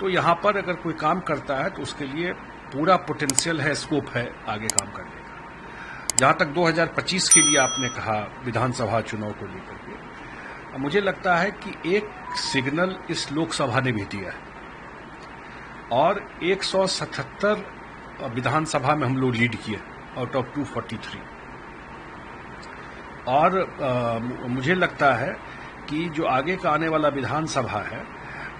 तो यहाँ पर अगर कोई काम करता है तो उसके लिए पूरा पोटेंशियल है, स्कोप है आगे काम करने का। जहाँ तक 2025 के लिए आपने कहा विधानसभा चुनाव को लेकर के, मुझे लगता है कि एक सिग्नल इस लोकसभा ने भी दिया है और 177 विधानसभा में हम लोग लीड किए आउट ऑफ 243। और मुझे लगता है कि जो आगे का आने वाला विधानसभा है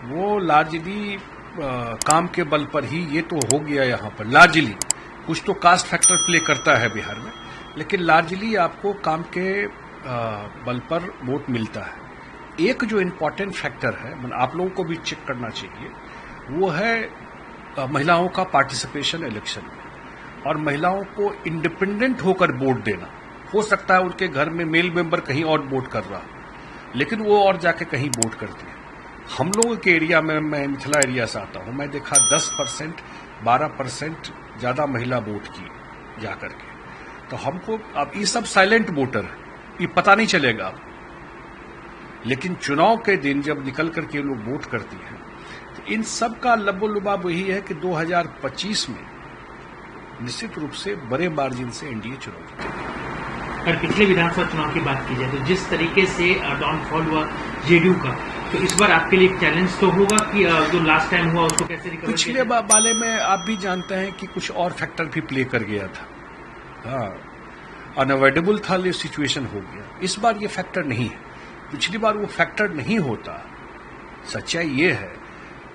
वो लार्जली काम के बल पर ही, ये तो हो गया यहाँ पर लार्जली, कुछ तो कास्ट फैक्टर प्ले करता है बिहार में, लेकिन लार्जली आपको काम के बल पर वोट मिलता है। एक जो इम्पॉर्टेंट फैक्टर है, आप लोगों को भी चेक करना चाहिए, वो है महिलाओं का पार्टिसिपेशन इलेक्शन में और महिलाओं को इंडिपेंडेंट होकर वोट देना। हो सकता है उनके घर में मेल मेंबर कहीं और वोट कर रहा, लेकिन वो और जाके कहीं वोट करती है। हम लोगों के एरिया में, मैं मिथिला एरिया से आता हूं, मैं देखा 10% 12% ज्यादा महिला वोट की जाकर के। तो हमको अब ये सब साइलेंट वोटर है, ये पता नहीं चलेगा अब, लेकिन चुनाव के दिन जब निकल करके लोग वोट करती हैं तो इन सब का लबोलुबाब वही है कि 2025 में निश्चित रूप से बड़े मार्जिन से एनडीए चुनाव जीतेगी। अगर पिछले विधानसभा चुनाव की बात की जाए तो जिस तरीके से डाउनफॉल हुआ जेडीयू का, तो इस बार आपके लिए एक चैलेंज तो होगा कि जो लास्ट टाइम हुआ उसको कैसे रिकवर। पिछले वाले में आप भी जानते हैं कि कुछ और फैक्टर भी प्ले कर गया था, हाँ, अनअवॉइडेबल था, ये सिचुएशन हो गया। इस बार ये फैक्टर नहीं है, पिछली बार वो फैक्टर नहीं होता, सच्चाई ये है।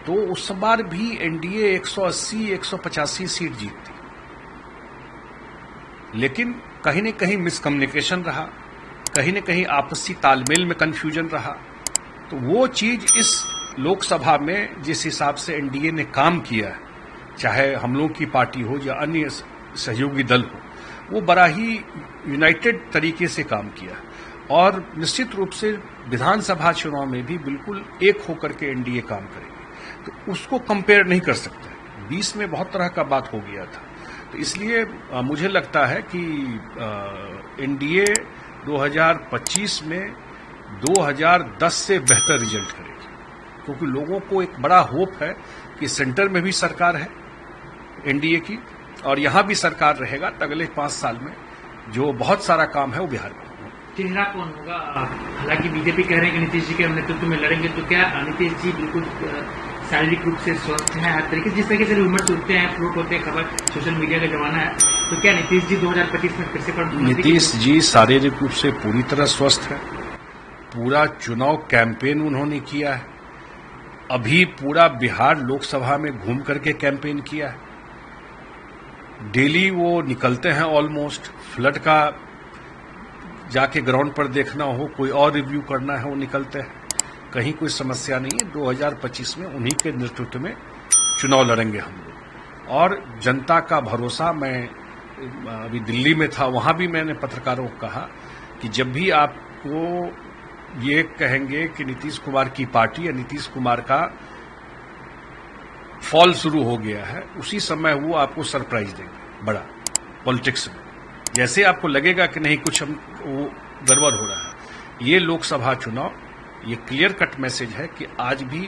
तो उस बार भी एनडीए 180-185 सीट जीतती, लेकिन कहीं न कहीं मिसकम्युनिकेशन रहा, कहीं न कहीं आपसी तालमेल में कंफ्यूजन रहा। तो वो चीज इस लोकसभा में जिस हिसाब से एनडीए ने काम किया है, चाहे हम लोगों की पार्टी हो या अन्य सहयोगी दल हो, वो बड़ा ही यूनाइटेड तरीके से काम किया और निश्चित रूप से विधानसभा चुनाव में भी बिल्कुल एक होकर के एनडीए काम करेगी। तो उसको कंपेयर नहीं कर सकते। 20 में बहुत तरह का बात हो गया था, तो इसलिए मुझे लगता है कि एनडीए 2025 में 2010 से बेहतर रिजल्ट करेगी, क्योंकि लोगों को एक बड़ा होप है कि सेंटर में भी सरकार है एनडीए की और यहां भी सरकार रहेगा। तो अगले 5 साल में जो बहुत सारा काम है वो बिहार में होगा। चेहरा कौन होगा? हालांकि बीजेपी कह रहे हैं कि नीतीश जी के नेतृत्व में लड़ेंगे, तो क्या नीतीश जी बिल्कुल शारीरिक रूप से स्वस्थ हैं हर तरीके से, जिस तरीके से रूमर्स उठते हैं, फ्लोट होते हैं खबर, सोशल मीडिया का जमाना है, तो क्या नीतीश जी 2025 में फिर से नीतीश जी शारीरिक रूप से पूरी तरह स्वस्थ है। पूरा चुनाव कैंपेन उन्होंने किया है, अभी पूरा बिहार लोकसभा में घूम करके कैंपेन किया है। डेली वो निकलते हैं, ऑलमोस्ट फ्लड का जाके ग्राउंड पर देखना हो, कोई और रिव्यू करना है, वो निकलते हैं। कहीं कोई समस्या नहीं है। 2025 में उन्हीं के नेतृत्व में चुनाव लड़ेंगे हम लोग और जनता का भरोसा। मैं अभी दिल्ली में था, वहां भी मैंने पत्रकारों को कहा कि जब भी आपको ये कहेंगे कि नीतीश कुमार की पार्टी या नीतीश कुमार का फॉल शुरू हो गया है, उसी समय वो आपको सरप्राइज देंगे बड़ा पॉलिटिक्स में। जैसे आपको लगेगा कि नहीं कुछ वो गड़बड़ हो रहा है। ये लोकसभा चुनाव ये क्लियर कट मैसेज है कि आज भी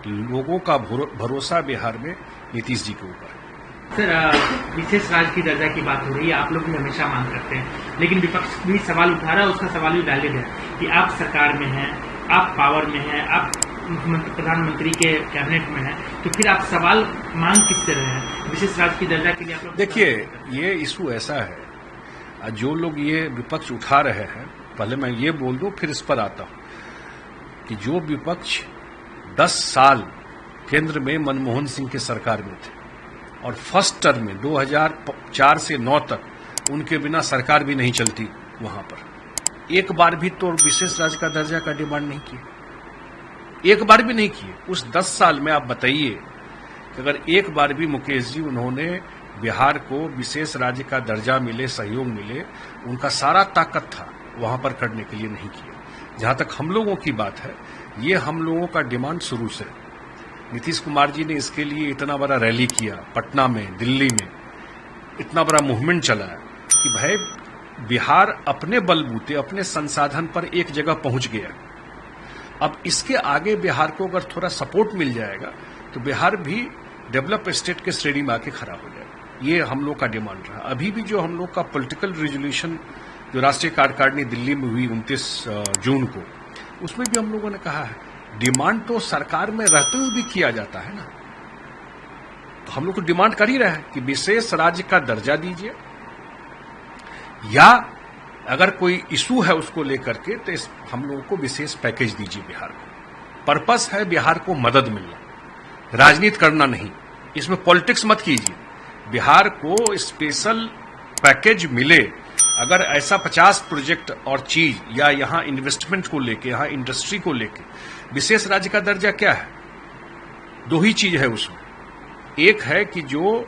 लोगों का भरोसा बिहार में नीतीश जी के ऊपर है। सर, विशेष राज्य की दर्जा की बात हो रही है, आप लोग भी हमेशा मांग करते हैं, लेकिन विपक्ष भी सवाल उठा रहा है, उसका सवाल भी डाले गया कि आप सरकार में हैं, आप पावर में हैं, आप मुख्यमंत्री प्रधानमंत्री के कैबिनेट में हैं, तो फिर आप सवाल मांग किससे रहे हैं विशेष राज्य की दर्जा के लिए? आप लोग देखिए, ये इशू ऐसा है, जो लोग ये विपक्ष उठा रहे हैं, पहले मैं ये बोल दूं फिर इस पर आता हूं कि जो विपक्ष 10 साल केंद्र में मनमोहन सिंह के सरकार में थे और फर्स्ट टर्म में 2004 से 9 तक उनके बिना सरकार भी नहीं चलती, वहां पर एक बार भी तो विशेष राज्य का दर्जा का डिमांड नहीं किए, एक बार भी नहीं किए। उस 10 साल में आप बताइए कि अगर एक बार भी मुकेश जी उन्होंने बिहार को विशेष राज्य का दर्जा मिले, सहयोग मिले, उनका सारा ताकत था वहां पर करने के लिए, नहीं किया। जहां तक हम लोगों की बात है, ये हम लोगों का डिमांड शुरू से। नीतीश कुमार जी ने इसके लिए इतना बड़ा रैली किया, पटना में, दिल्ली में इतना बड़ा मूवमेंट चलाया कि भाई बिहार अपने बलबूते, अपने संसाधन पर एक जगह पहुंच गया। अब इसके आगे बिहार को अगर थोड़ा सपोर्ट मिल जाएगा तो बिहार भी डेवलप स्टेट के श्रेणी में आके खड़ा हो जाए। ये हम लोग का डिमांड रहा। अभी भी जो हम लोग का पॉलिटिकल रेजोल्यूशन जो राष्ट्रीय कार्यकारिणी दिल्ली में हुई 29 जून को, उसमें भी हम लोगों ने कहा है डिमांड तो सरकार में रहते हुए भी किया जाता है ना। तो हम लोग तो डिमांड कर ही रहे हैं कि विशेष राज्य का दर्जा दीजिए, या अगर कोई इशू है उसको लेकर के तो हम लोगों को विशेष पैकेज दीजिए बिहार को। पर्पस है बिहार को मदद मिलना, राजनीति करना नहीं। इसमें पॉलिटिक्स मत कीजिए। बिहार को स्पेशल पैकेज मिले। अगर ऐसा 50 प्रोजेक्ट और चीज या यहां इन्वेस्टमेंट को लेके, यहां इंडस्ट्री को लेके विशेष राज्य का दर्जा क्या है? दो ही चीज है उसमें। एक है कि जो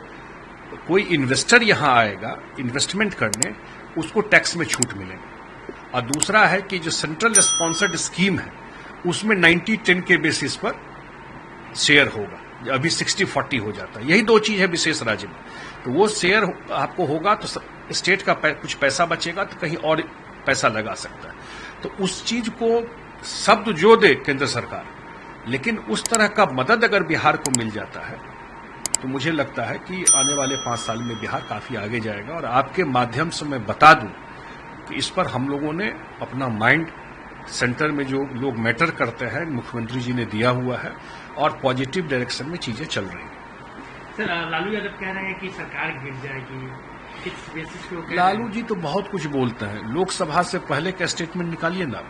कोई इन्वेस्टर यहां आएगा इन्वेस्टमेंट करने, उसको टैक्स में छूट मिलेगी, और दूसरा है कि जो सेंट्रल स्पॉन्सर्ड स्कीम है उसमें 90-10 के बेसिस पर शेयर होगा। अभी 60-40 हो जाता है। यही दो चीज है विशेष राज्य में। तो वो शेयर आपको होगा तो स्टेट का कुछ पैसा बचेगा तो कहीं और पैसा लगा सकता है। तो उस चीज को शब्द जो दे केंद्र सरकार, लेकिन उस तरह का मदद अगर बिहार को मिल जाता है तो मुझे लगता है कि आने वाले 5 साल में बिहार काफी आगे जाएगा। और आपके माध्यम से मैं बता दूं कि इस पर हम लोगों ने अपना माइंड, सेंटर में जो लोग मैटर करते हैं मुख्यमंत्री जी ने दिया हुआ है, और पॉजिटिव डायरेक्शन में चीजें चल रही हैं। सर, लालू यादव कह रहे हैं कि सरकार गिर जाएगी, किस बेसिस पे? लालू जी तो बहुत कुछ बोलते हैं। लोकसभा से पहले का स्टेटमेंट निकालिए ना,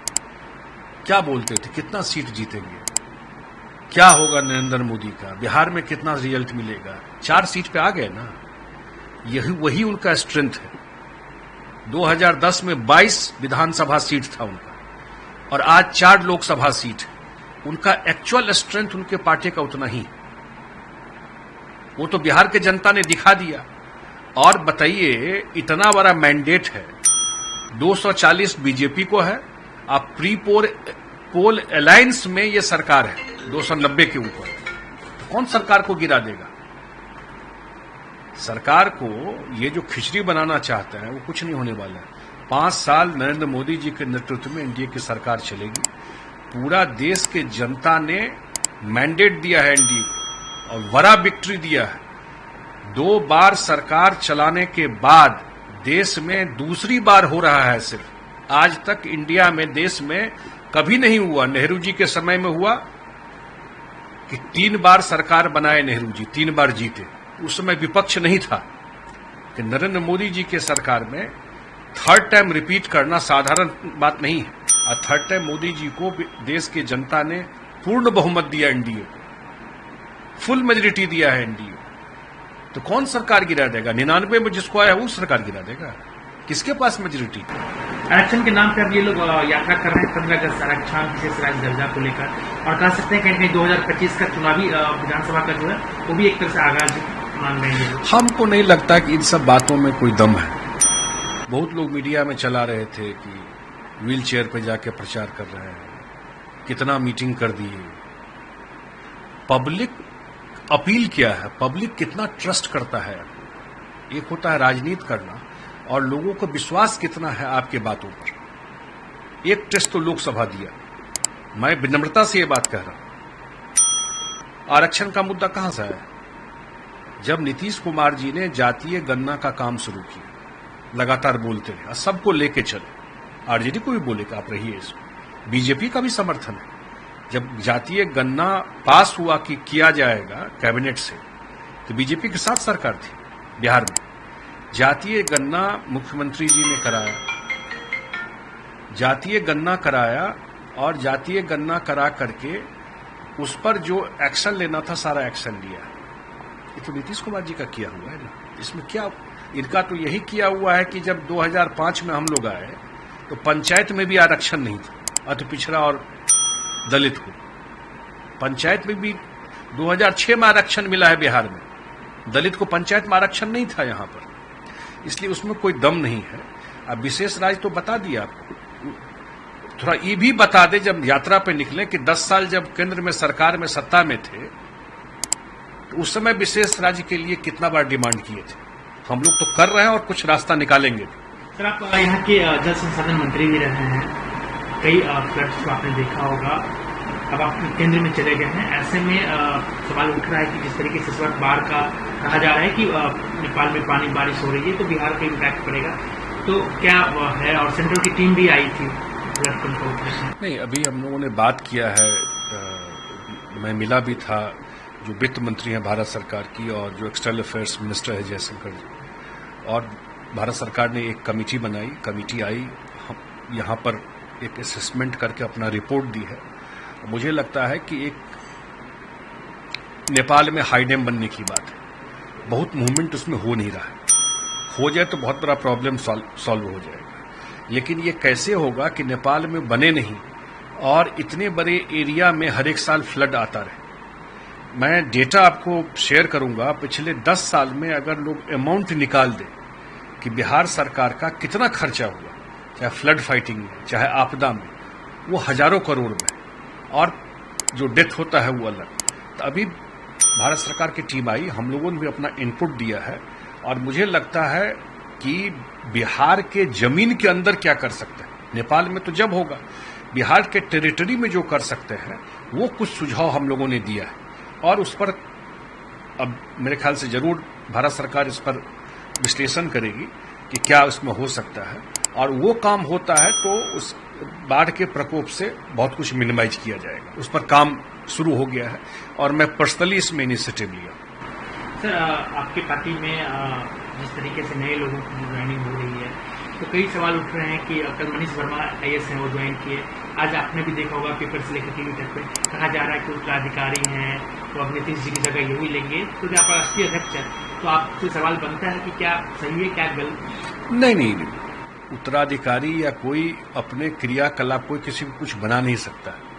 क्या बोलते थे, कितना सीट जीतेंगे, क्या होगा नरेंद्र मोदी का, बिहार में कितना रिजल्ट मिलेगा। 4 सीट पे आ गए ना, यही वही उनका स्ट्रेंथ है। 2010 में 22 विधानसभा सीट था उनका, और आज 4 लोकसभा सीट है। उनका एक्चुअल स्ट्रेंथ उनके पार्टी का उतना ही, वो तो बिहार के जनता ने दिखा दिया। और बताइए, इतना बड़ा मैंडेट है, 240 बीजेपी को है, अब प्री पोल अलायंस में ये सरकार है 290 के ऊपर। तो कौन सरकार को गिरा देगा? सरकार को ये जो खिचड़ी बनाना चाहते हैं वो कुछ नहीं होने वाला है। 5 साल नरेंद्र मोदी जी के नेतृत्व में एनडीए की सरकार चलेगी। पूरा देश के जनता ने मैंडेट दिया है एनडीए को, और बड़ा विक्ट्री दिया है। 2 बार सरकार चलाने के बाद देश में दूसरी बार हो रहा है। सिर्फ आज तक इंडिया में, देश में कभी नहीं हुआ। नेहरू जी के समय में हुआ कि 3 बार सरकार बनाए नेहरू जी, 3 बार जीते। उस समय विपक्ष नहीं था। कि नरेंद्र मोदी जी के सरकार में 3rd टाइम रिपीट करना साधारण बात नहीं है। और 3rd टाइम मोदी जी को देश की जनता ने पूर्ण बहुमत दिया, एनडीए को फुल मेजोरिटी दिया है एनडीए। तो कौन सरकार गिरा देगा? 99 में जिसको आया वो सरकार गिरा देगा? किसके पास मेजोरिटी? आरक्षण के नाम पर अब ये लोग यात्रा कर रहे हैं 15 अगस्त आरक्षण विशेष राज्य दर्जा को लेकर, और कह सकते हैं कहीं 2025 का चुनावी विधानसभा का जो है वो भी एक तरह से आगाज मान रहे हैं। हमको नहीं लगता कि इन सब बातों में कोई दम है। बहुत लोग मीडिया में चला रहे थे कि व्हील चेयर पर जाके प्रचार कर रहे हैं, कितना मीटिंग कर दिए। पब्लिक अपील क्या है, पब्लिक कितना ट्रस्ट करता है। एक होता है राजनीति करना, और लोगों को विश्वास कितना है आपके बातों पर। एक टेस्ट तो लोकसभा दिया। मैं विनम्रता से ये बात कह रहा हूं। आरक्षण का मुद्दा कहां से आया? जब नीतीश कुमार जी ने जातीय गणना का काम शुरू किया, लगातार बोलते रहे, सबको लेके चले। आरजेडी को भी बोले कि आप रहिए इसमें। बीजेपी का भी समर्थन है। जब जातीय गणना पास हुआ कि किया जाएगा कैबिनेट से, तो बीजेपी के साथ सरकार थी बिहार में। जातीय गणना मुख्यमंत्री जी ने कराया, जातीय गणना कराया, और जातीय गणना करा करके उस पर जो एक्शन लेना था सारा एक्शन लिया। ये तो नीतीश कुमार जी का किया हुआ है ना। इसमें क्या, इनका तो यही किया हुआ है कि जब 2005 में हम लोग आए तो पंचायत में भी आरक्षण नहीं था, अति पिछड़ा और दलित को। पंचायत में भी 2006 में आरक्षण मिला है बिहार में, दलित को पंचायत में आरक्षण नहीं था यहां पर। इसलिए उसमें कोई दम नहीं है। अब विशेष राज्य तो बता दिया आपको, थोड़ा ये भी बता दे जब यात्रा पे निकले कि 10 साल जब केंद्र में सरकार में सत्ता में थे तो उस समय विशेष राज्य के लिए कितना बार डिमांड किए थे। हम लोग तो कर रहे हैं और कुछ रास्ता निकालेंगे। सर, आप यहाँ के जल संसाधन मंत्री भी रहे हैं, कई फ्लड्स को आपने देखा होगा, अब आप केंद्र में चले गए हैं, ऐसे में सवाल उठ रहा है कि जिस तरीके से इस वक्त बाढ़ का कहा जा रहा है कि नेपाल में पानी बारिश हो रही है तो बिहार पे इम्पैक्ट पड़ेगा, तो क्या है? और सेंट्रल की टीम भी आई थी फ्लड कंट्रोल ऑपरेशन। नहीं, अभी हम लोगों ने बात किया है, मैं मिला भी था जो वित्त मंत्री हैं भारत सरकार की और जो एक्सटर्नल अफेयर्स मिनिस्टर है जयशंकर जी, और भारत सरकार ने एक कमेटी बनाई, कमेटी आई, हम यहाँ पर एक असेसमेंट करके अपना रिपोर्ट दी है। मुझे लगता है कि एक नेपाल में हाई डैम बनने की बात है, बहुत मूवमेंट उसमें हो नहीं रहा है, हो जाए तो बहुत बड़ा प्रॉब्लम सॉल्व हो जाएगा, लेकिन ये कैसे होगा कि नेपाल में बने नहीं और इतने बड़े एरिया में हर एक साल फ्लड आता रहे। मैं डेटा आपको शेयर करूंगा, पिछले 10 साल में अगर लोग अमाउंट निकाल दें कि बिहार सरकार का कितना खर्चा हुआ, चाहे फ्लड फाइटिंग में, चाहे आपदा में, वो हजारों करोड़ में, और जो डेथ होता है वो अलग। तो अभी भारत सरकार की टीम आई, हम लोगों ने भी अपना इनपुट दिया है, और मुझे लगता है कि बिहार के जमीन के अंदर क्या कर सकते हैं, नेपाल में तो जब होगा, बिहार के टेरिटरी में जो कर सकते हैं वो कुछ सुझाव हम लोगों ने दिया है, और उस पर अब मेरे ख्याल से जरूर भारत सरकार इस पर विश्लेषण करेगी कि क्या उसमें हो सकता है, और वो काम होता है तो उस बाढ़ के प्रकोप से बहुत कुछ मिनिमाइज किया जाएगा। उस पर काम शुरू हो गया है और मैं पर्सनली इसमें इनिशिएटिव लिया। सर, आपके पार्टी में जिस तरीके से नए लोगों की ज्वाइनिंग हो रही है तो कई सवाल उठ रहे हैं कि कल मनीष वर्मा IAS हैं, वो ज्वाइन किए। आज आपने भी देखा होगा पेपर से लेकर टीवी तक पे कहा जा रहा है कि उत्तराधिकारी हैं तो अब नीतीश जी की जगह यही लेंगे, तो आप राष्ट्रीय अध्यक्ष हैं, तो आपसे सवाल बनता है कि क्या सही है क्या गलत? नहीं, उत्तराधिकारी या कोई अपने क्रियाकलाप कोई किसी को कुछ बना नहीं सकता है।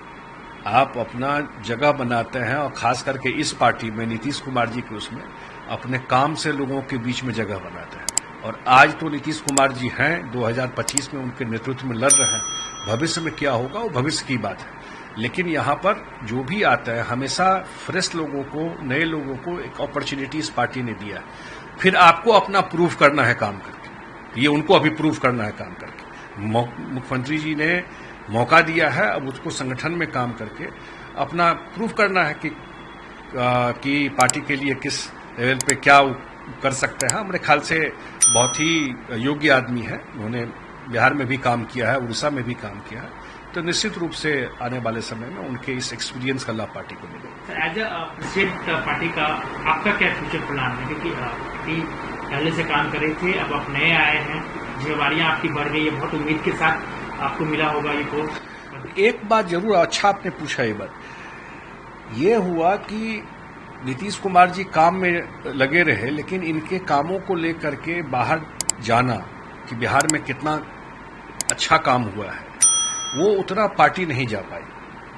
आप अपना जगह बनाते हैं, और खास करके इस पार्टी में नीतीश कुमार जी के उसमें अपने काम से लोगों के बीच में जगह बनाते हैं, और आज तो नीतीश कुमार जी हैं, 2025 में उनके नेतृत्व में लड़ रहे हैं, भविष्य में क्या होगा वो भविष्य की बात है। लेकिन यहाँ पर जो भी आता है हमेशा फ्रेश लोगों को, नए लोगों को एक अपॉर्चुनिटी इस पार्टी ने दिया है। फिर आपको अपना प्रूव करना है काम करके, ये उनको अभी प्रूव करना है काम करके। मुख्यमंत्री जी ने मौका दिया है, अब उसको संगठन में काम करके अपना प्रूव करना है कि पार्टी के लिए किस लेवल पे क्या कर सकते हैं। हमारे ख्याल से बहुत ही योग्य आदमी है, उन्होंने बिहार में भी काम किया है, उड़ीसा में भी काम किया है, तो निश्चित रूप से आने वाले समय में उनके इस एक्सपीरियंस का लाभ पार्टी को मिलेगा। एज अ प्रेसिडेंट पार्टी का आपका क्या फ्यूचर प्लान है, क्योंकि पहले से काम कर रहे थे, अब आप नए आए हैं, जिम्मेवारियां आपकी बढ़ गई है, बहुत उम्मीद के साथ आपको मिला होगा ये पोस्ट। एक बात जरूर अच्छा आपने पूछा, ये बात ये हुआ कि नीतीश कुमार जी काम में लगे रहे, लेकिन इनके कामों को लेकर के बाहर जाना कि बिहार में कितना अच्छा काम हुआ है, वो उतना पार्टी नहीं जा पाई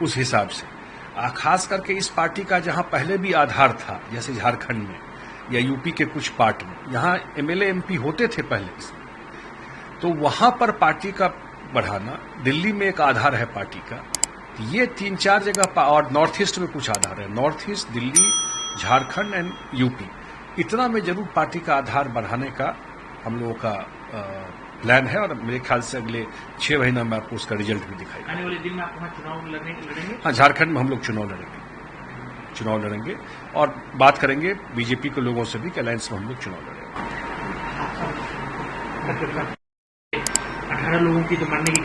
उस हिसाब से। खास करके इस पार्टी का जहां पहले भी आधार था, जैसे झारखंड में या यूपी के कुछ पार्ट में, यहाँ MLA MP होते थे पहले से, तो वहां पर पार्टी का बढ़ाना, दिल्ली में एक आधार है पार्टी का, ये 3-4 जगह, और नॉर्थ ईस्ट में कुछ आधार है, north east, Delhi, Jharkhand and UP, इतना में जरूर पार्टी का आधार बढ़ाने का हम लोगों का प्लान है, और मेरे ख्याल से अगले 6 महीना में आपको उसका रिजल्ट भी दिखाई। आने वाले दिन में आप वहाँ चुनाव लड़ेंगे? हाँ, झारखंड में हम लोग चुनाव लड़ेंगे और बात करेंगे बीजेपी के लोगों से भी कि अलायंस में हम लोग चुनाव लड़ेंगे। 18 लोगों की तो मरने की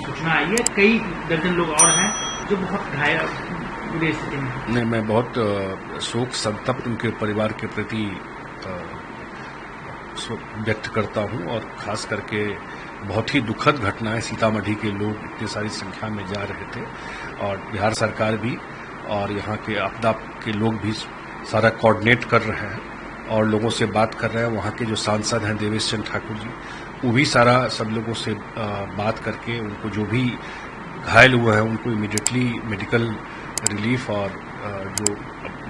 सूचना आई है, कई दर्जन लोग और हैं जो बहुत घायल बुरी स्थिति में। नहीं, मैं बहुत शोक संतप्त उनके परिवार के प्रति व्यक्त करता हूं, और खास करके बहुत ही दुखद घटना है। सीतामढ़ी के लोग इतनी सारी संख्या में जा रहे थे, और बिहार सरकार भी और यहाँ के आपदा के लोग भी सारा कोऑर्डिनेट कर रहे हैं और लोगों से बात कर रहे हैं। वहाँ के जो सांसद हैं देवेश चंद्र ठाकुर जी, वो भी सारा सब लोगों से बात करके उनको जो भी घायल हुए हैं उनको इमीडिएटली मेडिकल रिलीफ और जो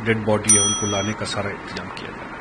डेड बॉडी है उनको लाने का सारा इंतजाम किया गया।